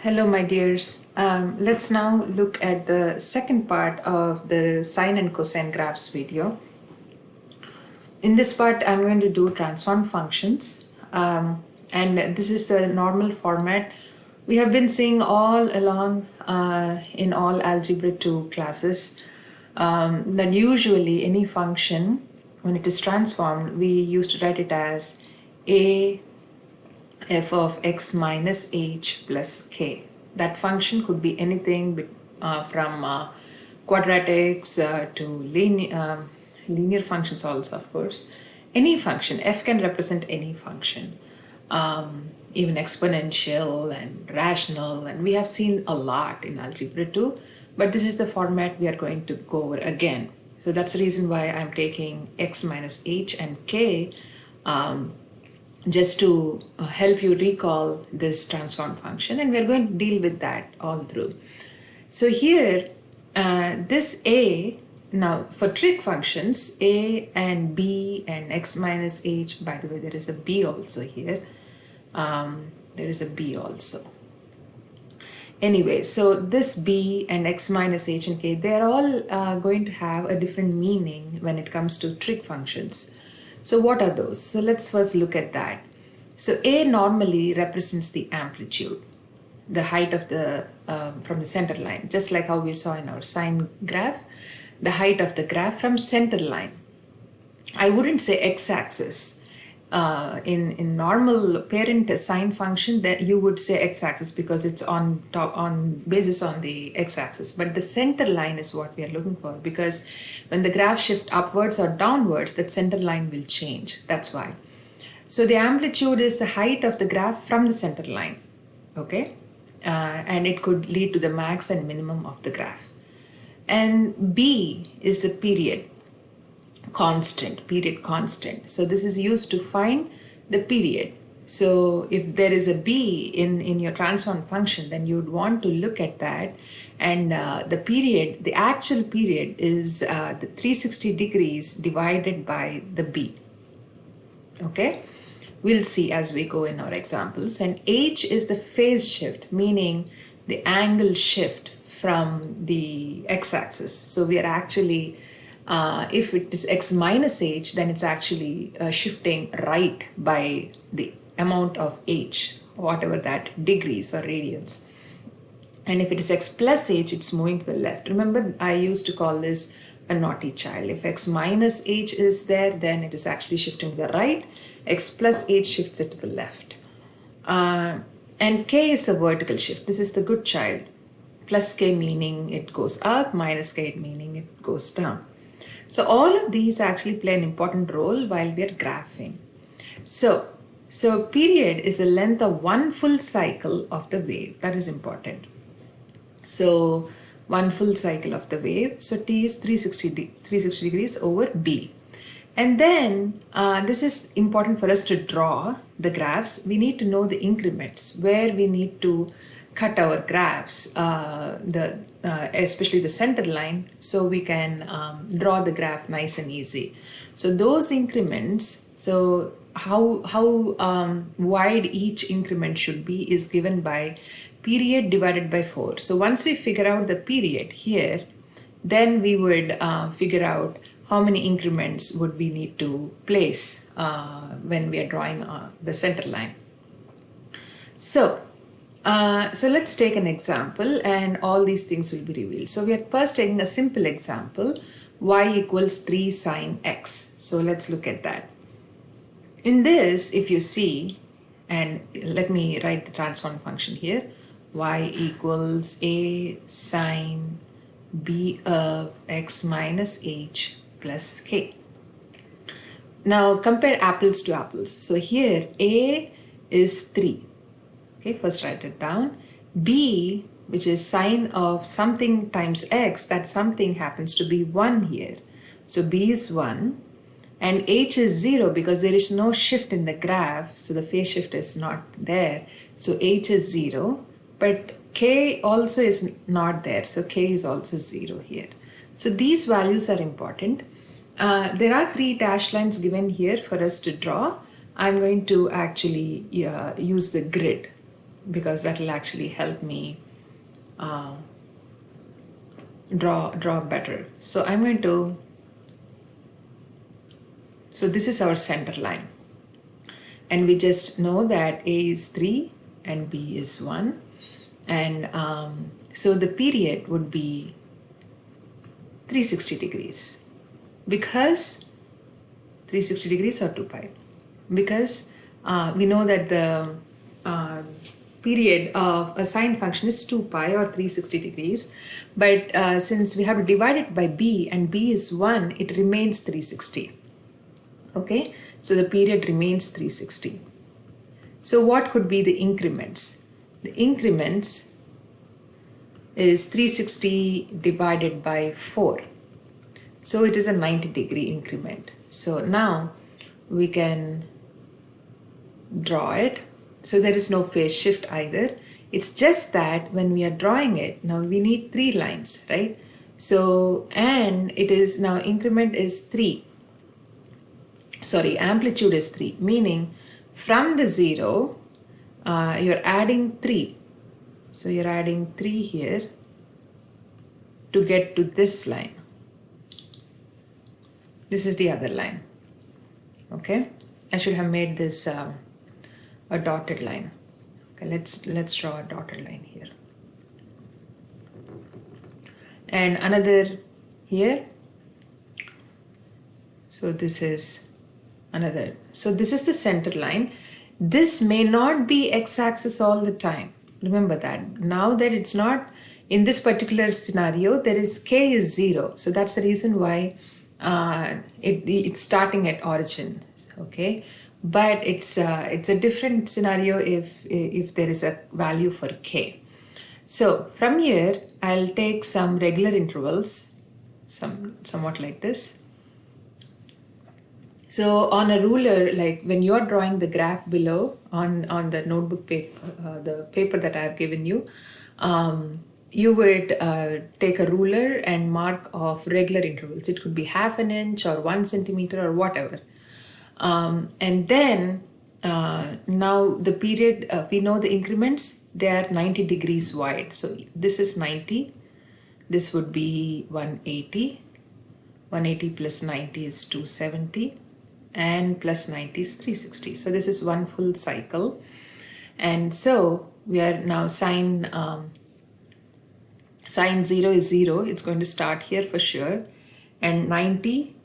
Hello, my dears. Let's now look at the second part of the sine and cosine graphs video. In this part, I'm going to do transform functions. And this is the normal format we have been seeing all along in all Algebra 2 classes. That usually any function, when it is transformed, we used to write it as a f of x minus h plus k. That function could be anything from quadratics to linear functions also, of course. Any function, f can represent any function, even exponential and rational, and we have seen a lot in Algebra 2, but this is the format we are going to go over again. So that's the reason why I'm taking x minus h and k just to help you recall this transform function, and we're going to deal with that all through. So here, this a, now for trig functions, a and b and x minus h, by the way, there is a b also here. There is a b also. Anyway, so this b and x minus h and k, they're all going to have a different meaning when it comes to trig functions. So what are those? So let's first look at that. So a normally represents the amplitude, the height of the from the center line, just like how we saw in our sine graph, the height of the graph from center line. I wouldn't say x-axis. In normal parent sine function, that you would say x-axis because it's on basis on the x-axis, but the center line is what we are looking for, because when the graph shift upwards or downwards, that center line will change. That's why. So the amplitude is the height of the graph from the center line, okay, and it could lead to the max and minimum of the graph. And b is the period constant. So this is used to find the period. So if there is a b in your transform function, then you would want to look at that, and the period, the actual period is the 360 degrees divided by the b. Okay, we'll see as we go in our examples. And h is the phase shift, meaning the angle shift from the x-axis. So we are actually if it is x minus h, then it's actually shifting right by the amount of h, whatever that degrees or radians. And if it is x plus h, it's moving to the left. Remember, I used to call this a naughty child. If x minus h is there, then it is actually shifting to the right. X plus h shifts it to the left. And k is the vertical shift. This is the good child. Plus k meaning it goes up, minus k meaning it goes down. So all of these actually play an important role while we are graphing. So period is the length of one full cycle of the wave. That is important. So one full cycle of the wave. So t is 360 degrees over b. And then this is important for us to draw the graphs. We need to know the increments, where we need to cut our graphs, especially the center line, so we can draw the graph nice and easy. So those increments, so how wide each increment should be is given by period divided by 4. So once we figure out the period here, then we would figure out how many increments would we need to place when we are drawing the center line. So let's take an example, and all these things will be revealed. So we are first taking a simple example, y equals 3 sine x. So let's look at that. In this, if you see, and let me write the transform function here, y equals a sine b of x minus h plus k. Now compare apples to apples. So here a is 3. Okay, first write it down. B, which is sine of something times x, that something happens to be 1 here. So b is 1. And h is 0 because there is no shift in the graph. So the phase shift is not there. So h is 0. But k also is not there. So k is also 0 here. So these values are important. There are 3 dashed lines given here for us to draw. I'm going to actually use the grid. because that will actually help me draw better. So I'm going to, so this is our center line, and we just know that A is 3 and B is 1, and so the period would be 360 degrees, because 360 degrees or 2 pi, because we know that the period of a sine function is 2 pi or 360 degrees, but since we have to divide it by b and b is 1, it remains 360. Okay, so the period remains 360. So what could be the increments? The increments is 360 divided by 4. So it is a 90-degree increment. So now we can draw it. So there is no phase shift either. It's just that when we are drawing it, now we need 3 lines, right? So, and it is now increment is 3. Sorry, amplitude is 3, meaning from the 0, you're adding 3. So you're adding 3 here to get to this line. This is the other line. Okay, I should have made this a dotted line. Okay, let's draw a dotted line here. And another here. So this is another. So this is the center line. This may not be x-axis all the time. Remember that. Now that it's not in this particular scenario, there is k is 0. So that's the reason why it's starting at origin. Okay, but it's a different scenario if there is a value for k. So from here, I'll take some regular intervals, somewhat like this. So on a ruler, like when you're drawing the graph below on the notebook paper, the paper that I have given you, you would take a ruler and mark off regular intervals. It could be ½ an inch or 1 centimeter or whatever. And then now the period, we know the increments, they are 90 degrees wide. So this is 90, this would be 180, 180 plus 90 is 270, and plus 90 is 360. So this is one full cycle. And so we are now sine 0 is 0. It's going to start here for sure. And 90,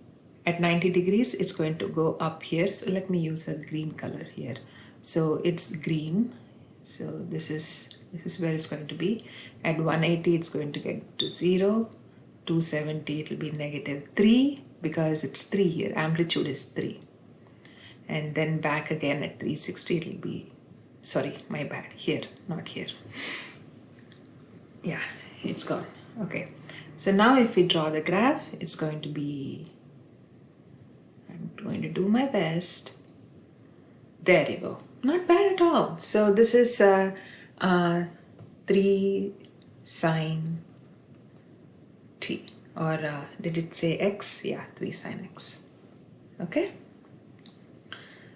at 90 degrees, it's going to go up here. So let me use a green color here. So it's green. So this is where it's going to be. At 180, it's going to get to 0. 270, it will be -3 because it's 3 here. Amplitude is 3. And then back again at 360, it will be, sorry, my bad, here, not here. Yeah, it's gone. Okay. So now if we draw the graph, it's going to be, I'm going to do my best. There you go. Not bad at all. So this is 3 sine t, or did it say x? Yeah, 3 sine x. Okay.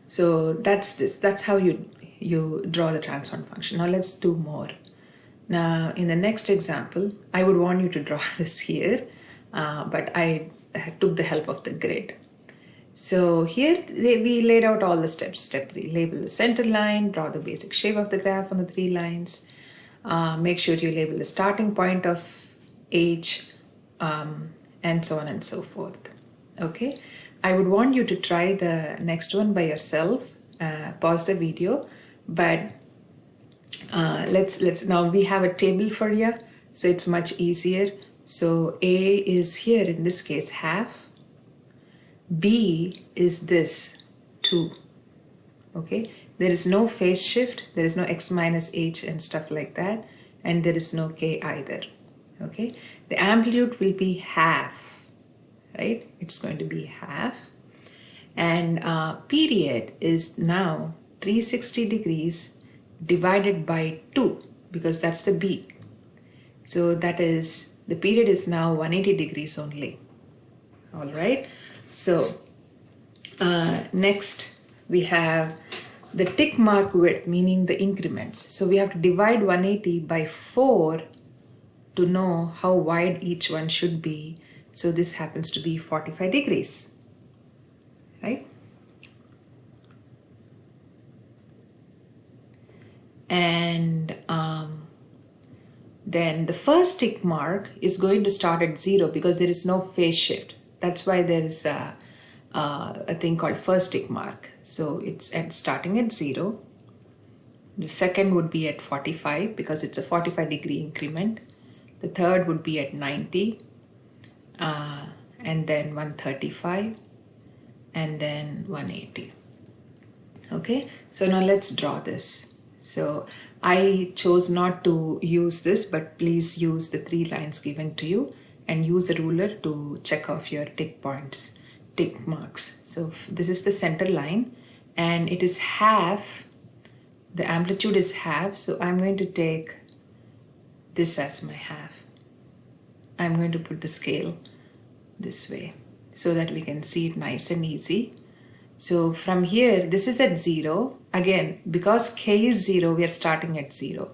So that's how you draw the transform function. Now let's do more. Now in the next example, I would want you to draw this here, but I took the help of the grid. So here we laid out all the steps. Step 3, label the center line, draw the basic shape of the graph on the 3 lines, make sure you label the starting point of h, and so on and so forth. Okay, I would want you to try the next one by yourself. Pause the video, but let's now we have a table for you, so it's much easier. So A is here in this case ½, B is this 2. Okay, there is no phase shift, there is no x minus h and stuff like that, and there is no k either. Okay, the amplitude will be ½ right? It's going to be ½, and period is now 360 degrees divided by 2, because that's the b. So that is, the period is now 180 degrees only. All right. So next we have the tick mark width, meaning the increments. So we have to divide 180 by 4 to know how wide each one should be. So this happens to be 45 degrees, right? And then the first tick mark is going to start at 0 because there is no phase shift. That's why there is a thing called first tick mark. So it's starting at 0. The second would be at 45 because it's a 45 degree increment. The third would be at 90, and then 135, and then 180. Okay, so now let's draw this. So I chose not to use this, but please use the 3 lines given to you and use a ruler to check off your tick points, tick marks. So this is the center line and it is half, the amplitude is half. So I'm going to take this as my half. I'm going to put the scale this way so that we can see it nice and easy. So from here, this is at 0. Again, because k is 0, we are starting at 0.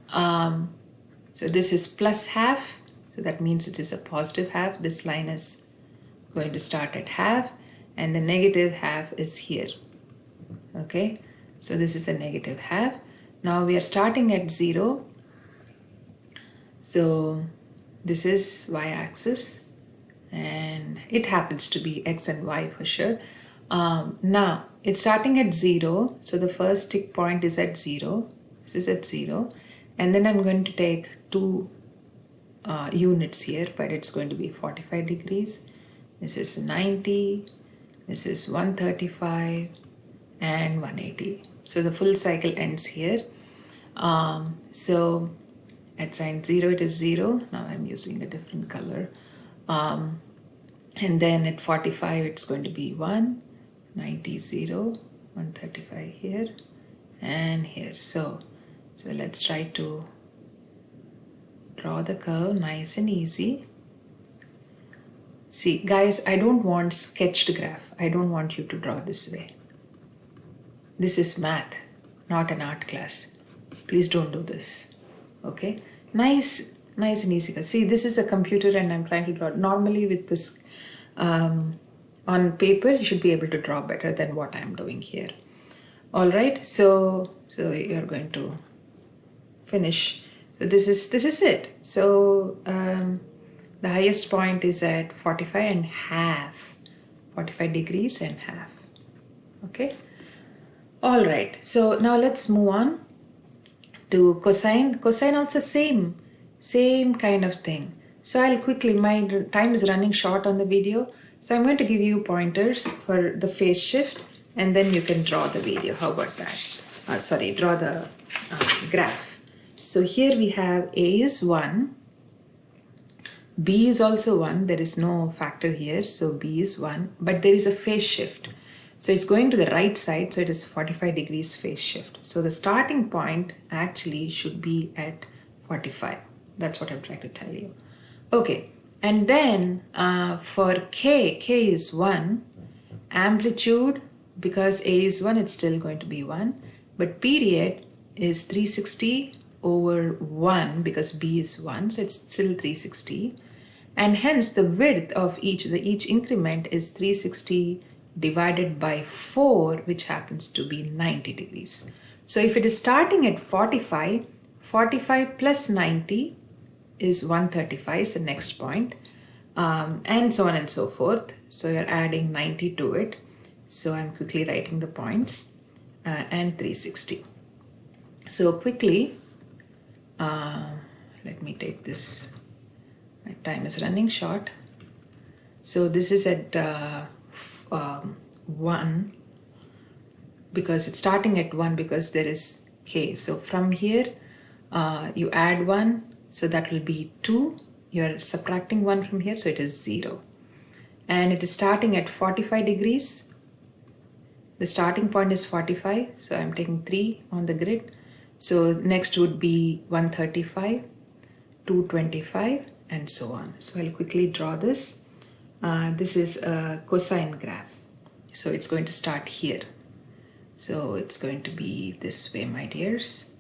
So this is plus half. So that means it is a positive half. This line is going to start at half and the negative half is here. Okay, so this is a negative half. Now we are starting at 0. So this is y-axis and it happens to be x and y for sure. Now it's starting at 0, so the first tick point is at 0. This is at 0, and then I'm going to take 2 units here, but it's going to be 45 degrees. This is 90, this is 135, and 180. So the full cycle ends here. So at sine 0 it is 0. Now I'm using a different color. And then at 45 it's going to be 1. 90, 0, 135 here and here. So let's try to draw the curve nice and easy. See guys, I don't want sketched graph. I don't want you to draw this way. This is math, not an art class. Please don't do this. Okay, nice and easy. See, this is a computer and I'm trying to draw. Normally with this on paper, you should be able to draw better than what I'm doing here. All right, so you're going to finish. So this is it. So the highest point is at 45 and half, 45 degrees and half. Okay. All right. So now let's move on to cosine. Cosine also same kind of thing. So I'll quickly, my time is running short on the video. So I'm going to give you pointers for the phase shift and then you can draw the video. How about that? Draw the graph. So here we have A is 1, B is also 1. There is no factor here. So B is 1, but there is a phase shift. So it's going to the right side. So it is 45 degrees phase shift. So the starting point actually should be at 45. That's what I'm trying to tell you. Okay. And then for K is 1, amplitude, because A is 1, it's still going to be 1, but period is 360 over 1 because B is 1, so it's still 360. And hence the width of each increment is 360 divided by 4, which happens to be 90 degrees. So if it is starting at 45, 45 plus 90 is 135 is the next point, and so on and so forth. So you're adding 90 to it. So I'm quickly writing the points and 360. So quickly, let me take this. My time is running short. So this is at 1 because it's starting at 1 because there is K. So from here, you add 1. So that will be 2. You're subtracting 1 from here, so it is 0. And it is starting at 45 degrees. The starting point is 45, so I'm taking 3 on the grid. So next would be 135, 225, and so on. So I'll quickly draw this. This is a cosine graph. So it's going to start here. So it's going to be this way, my dears.